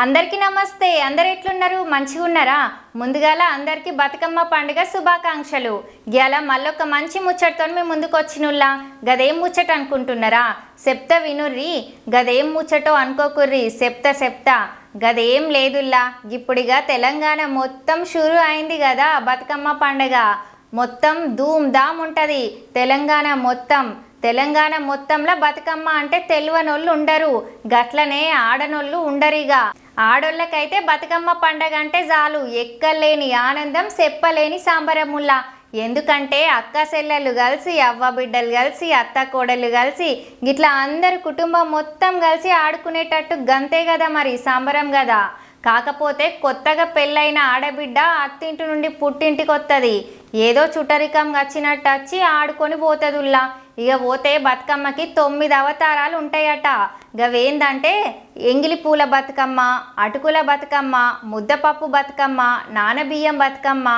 అందరికీ నమస్తే. అందరు ఎట్లున్నారు? మంచిగా ఉన్నారా? ముందుగాల అందరికీ బతుకమ్మ పండుగ శుభాకాంక్షలు. ఇయాల మళ్ళొక మంచి ముచ్చటతో మీ ముందుకు వచ్చినుల్లా. గదేం ముచ్చట అనుకుంటున్నారా? చెప్తా వినుర్రి. గదేం ముచ్చటో అనుకోకుర్రి. చెప్తా గదేం లేదుల్లా. ఇప్పుడిగా తెలంగాణ మొత్తం షురు అయింది కదా బతుకమ్మ పండుగ. మొత్తం ధూమ్ ధామ్ ఉంటుంది తెలంగాణ మొత్తంలో బతుకమ్మ అంటే తెలియనోళ్ళు ఉండరు, గట్లనే ఆడనోళ్ళు ఉండరిగా. ఆడోళ్ళకైతే బతుకమ్మ పండగ అంటే చాలు ఎక్కలేని ఆనందం, చెప్పలేని సంబరముల్లా. ఎందుకంటే అక్క చెల్లెళ్ళు కలిసి, అవ్వ బిడ్డలు కలిసి, అత్త కోడళ్ళు కలిసి, గిట్లా అందరు కుటుంబం మొత్తం కలిసి ఆడుకునేటట్టు గంతే కదా, మరి సంబరం కదా. కాకపోతే కొత్తగా పెళ్ళైన ఆడబిడ్డ అత్తింటి నుండి పుట్టింటికి వస్తుంది. ఏదో చుట్టరికం వచ్చినట్టు వచ్చి ఆడుకొని పోతుందిలా. ఇక పోతే బతుకమ్మకి 9 అవతారాలు ఉంటాయట. గవేందంటే ఎంగిలి పూల బతుకమ్మ, అటుకుల బతుకమ్మ, ముద్దపప్పు బతుకమ్మ, నానబియ్యం బతుకమ్మ,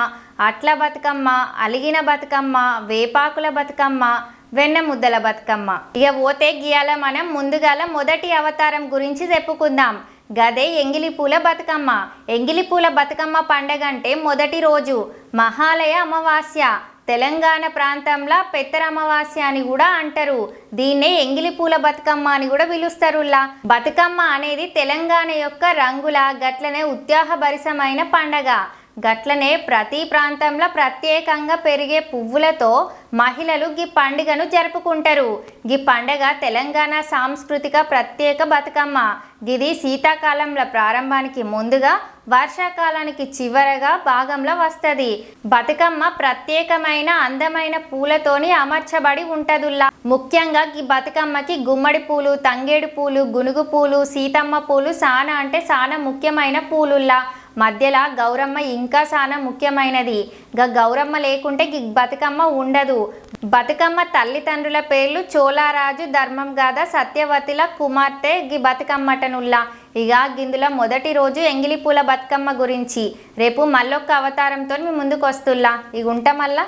అట్ల బతుకమ్మ, అలిగిన బతుకమ్మ, వేపాకుల బతుకమ్మ, వెన్న ముద్దల బతుకమ్మ. ఇక పోతే గియాల మనం ముందుగాల మొదటి అవతారం గురించి చెప్పుకుందాం. గదే ఎంగిలి పూల బతుకమ్మ. ఎంగిలి పూల బతుకమ్మ పండగ అంటే మొదటి రోజు మహాలయ అమావాస్య. తెలంగాణ ప్రాంతంలో పెత్తర అమావాస్య అని కూడా అంటారు. దీన్నే ఎంగిలి పూల బతుకమ్మ అని కూడా పిలుస్తారులా. బతుకమ్మ అనేది తెలంగాణ యొక్క రంగుల గట్లనే ఉత్సాహభరితమైన పండగ. గట్లనే ప్రతి ప్రాంతంలో ప్రత్యేకంగా పెరిగే పువ్వులతో మహిళలు గీ పండుగను జరుపుకుంటారు. గీ పండగ తెలంగాణ సాంస్కృతిక ప్రత్యేక బతుకమ్మ. గిది శీతాకాలంలో ప్రారంభానికి ముందుగా, వర్షాకాలానికి చివరగా భాగంలో వస్తుంది. బతుకమ్మ ప్రత్యేకమైన అందమైన పూలతోని అమర్చబడి ఉంటదుల్లా. ముఖ్యంగా ఈ బతుకమ్మకి గుమ్మడి పూలు, తంగేడు పూలు, గునుగు పూలు, సీతమ్మ పూలు సానా అంటే సానా ముఖ్యమైన పూలుల్లా. మధ్యలో గౌరమ్మ ఇంకా చాలా ముఖ్యమైనది. గౌరమ్మ లేకుంటే ఈ బతుకమ్మ ఉండదు. బతుకమ్మ తల్లిదండ్రుల పేర్లు చోళరాజు ధర్మంగాద సత్యవతిల కుమార్తె గి బతుకమ్మటనుల్లా. ఇక గిందులో మొదటి రోజు ఎంగిలి పూల బతుకమ్మ గురించి రేపు మళ్ళొక్క అవతారంతో మీ ముందుకు వస్తుల్లా. ఇక ఉంటా మళ్ళా.